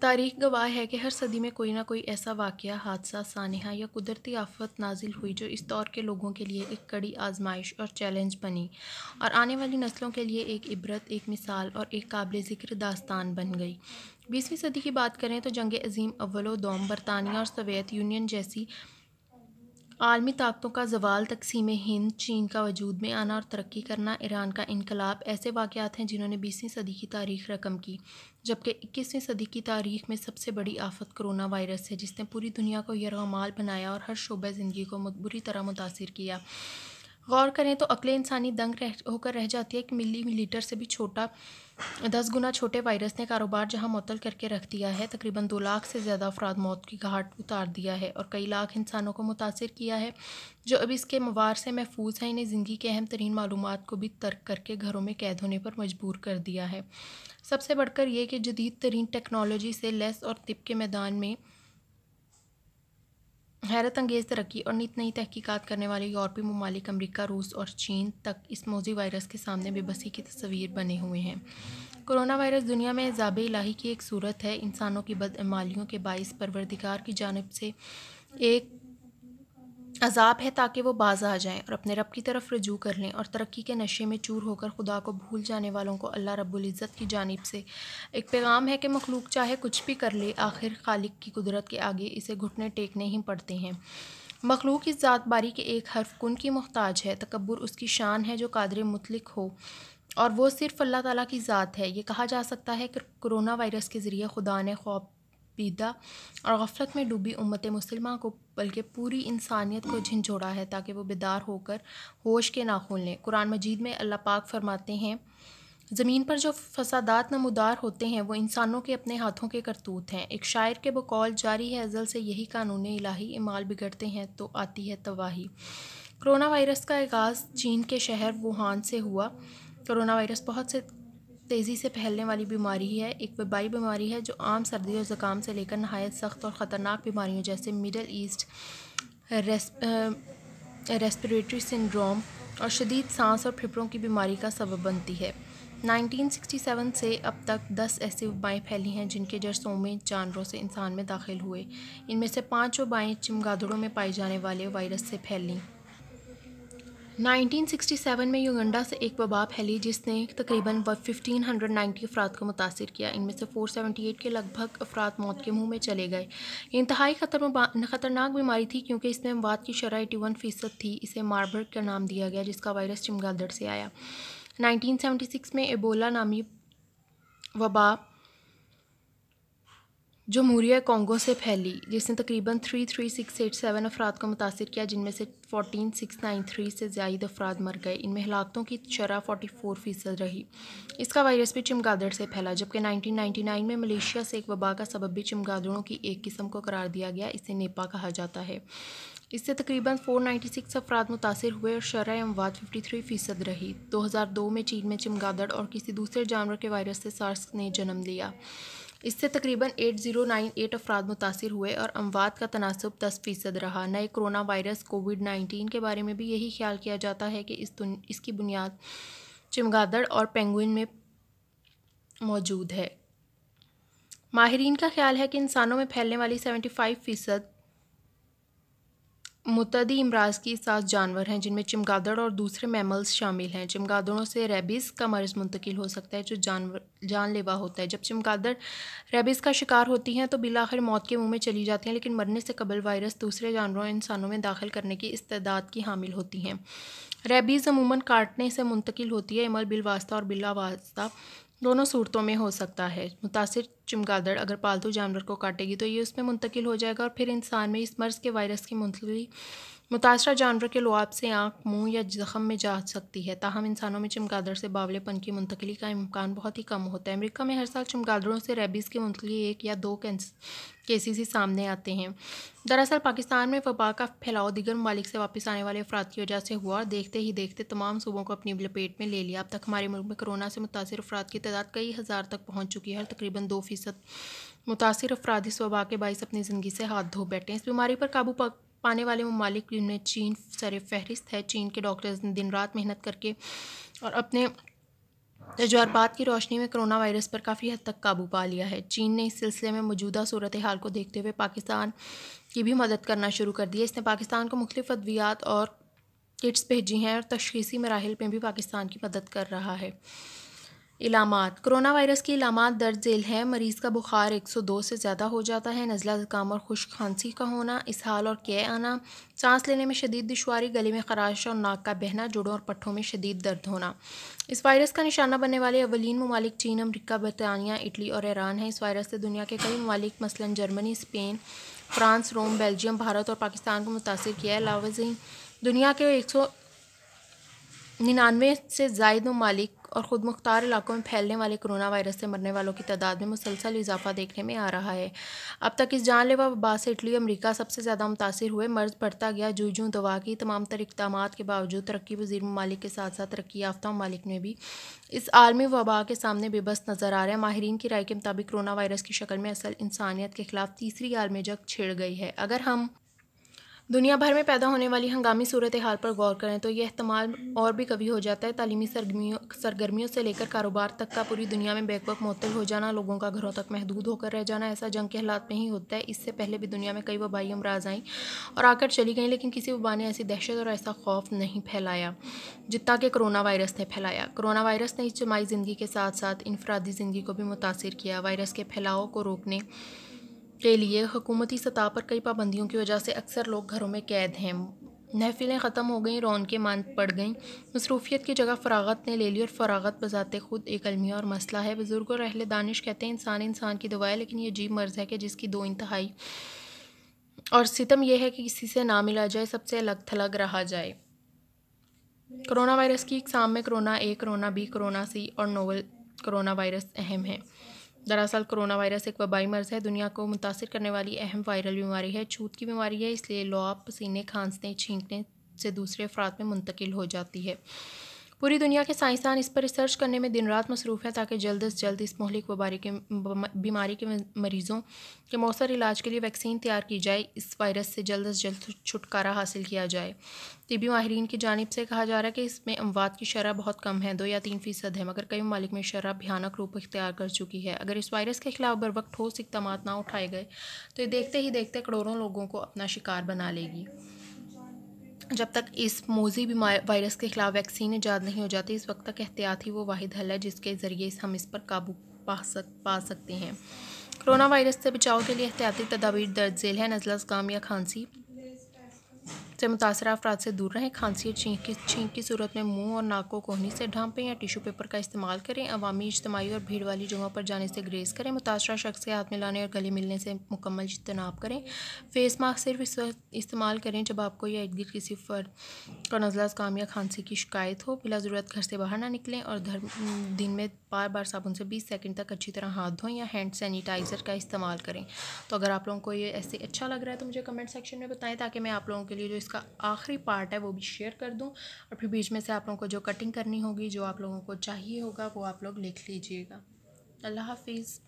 تاریخ گواہ ہے کہ ہر صدی میں کوئی نہ کوئی ایسا واقعہ، حادثہ، سانحہ یا قدرتی آفت نازل ہوئی جو اس دور کے لوگوں کے لیے ایک کڑی آزمائش اور چیلنج بنی، اور آنے والی نسلوں کے لیے ایک عبرت، ایک مثال اور ایک قابل ذکر داستان بن گئی۔ 20ویں صدی کی بات کریں تو جنگ عظیم اول و دوم، برطانیہ اور سوویت یونین جیسی عالمی طاقتوں کا زوال، تقسیم ہند، چین کا وجود میں آنا اور ترقی کرنا، ایران کا انقلاب، ایسے واقعات ہیں جنہوں نے 20ویں صدی کی تاریخ رقم کی، جبکہ 21ویں صدی کی تاریخ میں سب سے بڑی آفت کرونا وائرس ہے، جس نے پوری دنیا کو یرغمال بنایا اور ہر شعبہ زندگی کو بری طرح متاثر کیا۔ غور کریں تو عقل انسانی دنگ ہو کر رہ جاتی ہے کہ ملی لیٹر سے بھی 10 گنا چھوٹے وائرس نے کاروبار جہاں معطل کر کے رکھ دیا ہے، تقریباً 2 لاکھ سے زیادہ افراد موت کی گھاٹ اتار دیا ہے اور کئی لاکھ انسانوں کو متاثر کیا ہے جو اب اس کے موار سے محفوظ ہیں، انہیں زندگی کے اہم ترین معلومات کو بھی ترک کر کے گھروں میں قید ہونے پر مجبور کر دیا ہے۔ سب سے بڑھ کر یہ کہ جدید ترین ٹیکنالوجی سے لیس اور طب کے میدان میں حیرت انگیز ترقی اور نئی تحقیقات کرنے والے یورپی ممالک امریکہ، روس اور چین تک اس موذی وائرس کے سامنے بے بسی کی تصویر بنے ہوئے ہیں۔ کرونا وائرس دنیا میں عذاب الہی کی ایک صورت ہے، انسانوں کی بدعمالیوں کے باعث پروردگار کی جانب سے ایک عذاب ہے تاکہ وہ باز آ جائیں اور اپنے رب کی طرف رجوع کر لیں، اور ترقی کے نشے میں چور ہو کر خدا کو بھول جانے والوں کو اللہ رب العزت کی جانب سے ایک پیغام ہے کہ مخلوق چاہے کچھ بھی کر لے، آخر خالق کی قدرت کے آگے اسے گھٹنے ٹیکنے ہی پڑتے ہیں۔ مخلوق اس ذات باری کے ایک حرف کن کی محتاج ہے، تکبر اس کی شان ہے جو قادر مطلق ہو، اور وہ صرف اللہ تعالیٰ کی ذات ہے۔ یہ کہا جا سکتا ہے کہ کرونا وائرس کے ذریعے خدا نے خوابیدہ اور غفلت میں ڈوبی امت مسلمہ کو بلکہ پوری انسانیت کو جھنجھوڑا ہے تاکہ وہ بیدار ہو کر ہوش کے ناخن لیں۔ قرآن مجید میں اللہ پاک فرماتے ہیں، زمین پر جو فسادات نمودار ہوتے ہیں وہ انسانوں کے اپنے ہاتھوں کے کرتوت ہیں۔ ایک شاعر کے بقول جاری ہے ازل سے یہی قانون الہی، اعمال بگڑتے ہیں تو آتی ہے تباہی۔ کرونا وائرس کا آغاز چین کے شہر ووہان سے ہوا۔ کرونا وائرس بہت سے تیزی سے پھیلنے والی بیماری ہے، ایک وبائی بیماری ہے جو عام سردی اور زکام سے لے کر نہایت سخت اور خطرناک بیماریوں جیسے مڈل ایسٹ ریسپریٹری سنڈروم اور شدید سانس اور پھیپھڑوں کی بیماری کا سبب بنتی ہے۔ 1967 سے اب تک 10 ایسی وبائیں پھیلی ہیں جن کے جرثومے جانوروں سے انسان میں داخل ہوئے، ان میں سے 5 وبائیں چمگادڑوں میں پائے جانے والے وائرس سے پھیلیں۔ 1967 میں یوگنڈا سے ایک وبا پھیلی جس نے تقریباً 1590 افراد کو متاثر کیا، ان میں سے 478 کے لگ بھگ افراد موت کے منہ میں چلے گئے۔ یہ انتہائی خطرناک بیماری تھی کیونکہ اس میں اموات کی شرح 81% تھی۔ اسے ماربرگ کا نام دیا گیا جس کا وائرس چمگادڑ سے آیا۔ 1976 میں ایبولا نامی وبا جمہوریہ کونگو سے پھیلی جس نے تقریباً 33687 افراد کو متاثر کیا، جن میں سے 14693 سے زائد افراد مر گئے، ان میں ہلاکتوں کی شرح 44% رہی۔ اس کا وائرس بھی چمگادڑ سے پھیلا، جبکہ 1999 میں ملیشیا سے ایک وبا کا سبب بھی چمگادڑوں کی ایک قسم کو قرار دیا گیا، اسے نیپا کہا جاتا ہے۔ اس سے تقریباً 496 افراد متاثر ہوئے اور شرح اموات 53% رہی۔ 2002 میں چین میں چمگادڑ اور کسی دوسرے جانور کے وائرس سے سارس نے جنم لیا، اس سے تقریباً 8098 افراد متاثر ہوئے اور اموات کا تناسب 10% رہا۔ نئے کرونا وائرس کووڈ-19 کے بارے میں بھی یہی خیال کیا جاتا ہے کہ اس کی بنیاد چمگادڑ اور پینگوئن میں موجود ہے۔ ماہرین کا خیال ہے کہ انسانوں میں پھیلنے والی 75% متعدی امراض کی اساس جانور ہیں، جن میں چمگادڑ اور دوسرے میملز شامل ہیں۔ چمگادڑوں سے ریبیز کا مرض منتقل ہو سکتا ہے جو جان لیوا ہوتا ہے۔ جب چمگادڑ ریبیز کا شکار ہوتی ہیں تو بالآخر موت کے منہ میں چلی جاتی ہیں، لیکن مرنے سے قبل وائرس دوسرے جانوروں اور انسانوں میں داخل کرنے کی استعداد کی حامل ہوتی ہیں۔ ریبیز عموماً کاٹنے سے منتقل ہوتی ہے، عمل بالواسطہ اور بلا واسطہ دونوں صورتوں میں ہو سکتا ہے۔ متاثر چمگادڑ اگر پالتو جانور کو کاٹے گی تو یہ اس میں منتقل ہو جائے گا اور پھر انسان میں اس مرض کے وائرس کی منتقلی متاثرہ جانور کے لعاب سے آنکھ، منہ یا زخم میں جا سکتی ہے، تاہم انسانوں میں چمگادڑ سے باولے پن کی منتقلی کا امکان بہت ہی کم ہوتا ہے۔ امریکہ میں ہر سال چمگادڑوں سے ریبیز کی منتقلی 1 یا 2 کیسز ہی سامنے آتے ہیں۔ دراصل پاکستان میں وبا کا پھیلاؤ دیگر ممالک سے واپس آنے والے افراد کی وجہ سے ہوا اور دیکھتے ہی دیکھتے تمام صوبوں کو اپنی لپیٹ میں لے لیا۔ اب تک ہمارے ملک میں کرونا سے متاثر افراد کی تعداد کئی ہزار تک پہنچ چکی ہے اور تقریباً 2% متاثر افراد اس وبا کے باعث اپنی زندگی سے ہاتھ دھو بیٹھے ہیں۔ اس بیماری پر قابو پانے والے ممالک جن میں چین سر فہرست ہے۔ چین کے ڈاکٹرز نے دن رات محنت کر کے اور اپنے تجربات کی روشنی میں کرونا وائرس پر کافی حد تک قابو پا لیا ہے۔ چین نے اس سلسلے میں موجودہ صورتحال کو دیکھتے ہوئے پاکستان کی بھی مدد کرنا شروع کر دی ہے۔ اس نے پاکستان کو مختلف ادویات اور کٹس بھیجی ہیں اور تشخیصی مراحل میں بھی پاکستان کی مدد کر رہا ہے۔ علامات: کرونا وائرس کی علامات درج ذیل ہیں۔ مریض کا بخار 102 سے زیادہ ہو جاتا ہے، نزلہ زکام اور خشک کھانسی کا ہونا، اسہال اور کیے آنا، سانس لینے میں شدید دشواری، گلے میں خراش اور ناک کا بہنا، جوڑوں اور پٹھوں میں شدید درد ہونا۔ اس وائرس کا نشانہ بننے والے اولین ممالک چین، امریکہ، برطانیہ، اٹلی اور ایران ہیں۔ اس وائرس سے دنیا کے کئی ممالک مثلاً جرمنی، اسپین، فرانس، روم، بیلجیم، بھارت اور پاکستان کو متاثر کیا ہے۔ علاوہ ازیں دنیا کے 199 سے زائد ممالک اور خود مختار علاقوں میں پھیلنے والے کرونا وائرس سے مرنے والوں کی تعداد میں مسلسل اضافہ دیکھنے میں آ رہا ہے۔ اب تک اس جان لیوا وبا سے اٹلی اور امریکہ سب سے زیادہ متاثر ہوئے۔ مرض بڑھتا گیا جوں دوا کی تمام تر اقدامات کے باوجود ترقی پذیر ممالک کے ساتھ ساتھ ترقی یافتہ ممالک میں بھی اس عالمی وبا کے سامنے بے بس نظر آ رہے ہیں۔ ماہرین کی رائے کے مطابق کرونا وائرس کی شکل میں اصل انسانیت کے خلاف تیسری عالمی جنگ چھڑ گئی ہے۔ اگر ہم دنیا بھر میں پیدا ہونے والی ہنگامی صورتحال پر غور کریں تو یہ احتمال اور بھی قوی ہو جاتا ہے۔ تعلیمی سرگرمیوں سے لے کر کاروبار تک کا پوری دنیا میں بیک وقت معطل ہو جانا، لوگوں کا گھروں تک محدود ہو کر رہ جانا، ایسا جنگ کے حالات میں ہی ہوتا ہے۔ اس سے پہلے بھی دنیا میں کئی وبائی امراض آئیں اور آ کر چلی گئیں، لیکن کسی وبا نے ایسی دہشت اور ایسا خوف نہیں پھیلایا جتنا کہ کرونا وائرس نے پھیلایا۔ کرونا وائرس نے اجتماعی زندگی کے ساتھ ساتھ انفرادی زندگی کو بھی متاثر کیا۔ وائرس کے پھیلاؤ کو روکنے کے لیے حکومتی سطح پر کئی پابندیوں کی وجہ سے اکثر لوگ گھروں میں قید ہیں۔ محفلیں ختم ہو گئیں، رونقیں ماند پڑ گئیں، مصروفیت کی جگہ فراغت نے لے لی، اور فراغت بذات خود ایک المیہ اور مسئلہ ہے۔ بزرگ اور اہل دانش کہتے ہیں انسان کی دوا ہے، لیکن یہ عجیب مرض ہے کہ جس کی دو انتہائی اور ستم یہ ہے کہ کسی سے نہ ملا جائے، سب سے الگ تھلگ رہا جائے۔ کرونا وائرس کی اقسام میں corona A, corona B, corona C اور نوول کرونا وائرس اہم ہیں۔ دراصل کرونا وائرس ایک وبائی مرض ہے، دنیا کو متاثر کرنے والی اہم وائرل بیماری ہے، چھوت کی بیماری ہے، اس لیے لعاب، پسینے، کھانسنے، چھینکنے سے دوسرے افراد میں منتقل ہو جاتی ہے۔ پوری دنیا کے سائنسدان اس پر ریسرچ کرنے میں دن رات مصروف ہیں تاکہ جلد از جلد اس مہلک بیماری کے مریضوں کے مؤثر علاج کے لیے ویکسین تیار کی جائے، اس وائرس سے جلد از جلد چھٹکارا حاصل کیا جائے۔ طبی ماہرین کی جانب سے کہا جا رہا ہے کہ اس میں اموات کی شرح بہت کم ہے، 2 یا 3% ہے، مگر کئی ممالک میں شرح بھیانک روپ اختیار کر چکی ہے۔ اگر اس وائرس کے خلاف بروقت ٹھوس اقدامات نہ اٹھائے گئے تو یہ دیکھتے ہی دیکھتے کروڑوں لوگوں کو اپنا شکار بنا لے گی۔ جب تک اس موذی وائرس کے خلاف ویکسین ایجاد نہیں ہو جاتی، اس وقت تک احتیاط ہی وہ واحد حل ہے جس کے ذریعے ہم اس پر قابو پا سکتے ہیں۔ کرونا وائرس سے بچاؤ کے لیے احتیاطی تدابیر درج ذیل ہیں۔ نزلہ زکام یا کھانسی سے متاثرہ افراد سے دور رہیں۔ کھانسی اور چھینک کی صورت میں منہ اور ناک کو کوہنی سے ڈھانپیں یا ٹیشو پیپر کا استعمال کریں۔ عوامی، اجتماعی اور بھیڑ والی جگہوں پر جانے سے گریز کریں۔ متاثرہ شخص سے ہاتھ ملانے اور گلے ملنے سے مکمل اجتناب کریں۔ فیس ماسک صرف اس وقت استعمال کریں جب آپ کو یا ارد گرد کسی فرد کو نزلہ زکام یا کھانسی کی شکایت ہو۔ بلا ضرورت گھر سے باہر نہ نکلیں اور دن میں بار بار صابن سے 20 سیکنڈ تک اچھی طرح ہاتھ دھوئیں یا ہینڈ سینیٹائزر کا استعمال کریں۔ تو اگر آپ لوگوں کو یہ ایسے اچھا لگ رہا ہے تو مجھے کمنٹ سیکشن میں بتائیں تاکہ میں آپ لوگوں کے لیے جو اس کا آخری پارٹ ہے وہ بھی شیئر کر دوں، اور پھر بیچ میں سے آپ لوگوں کو جو کٹنگ کرنی ہوگی، جو آپ لوگوں کو چاہیے ہوگا وہ آپ لوگ لکھ لیجئے گا۔ اللہ حافظ۔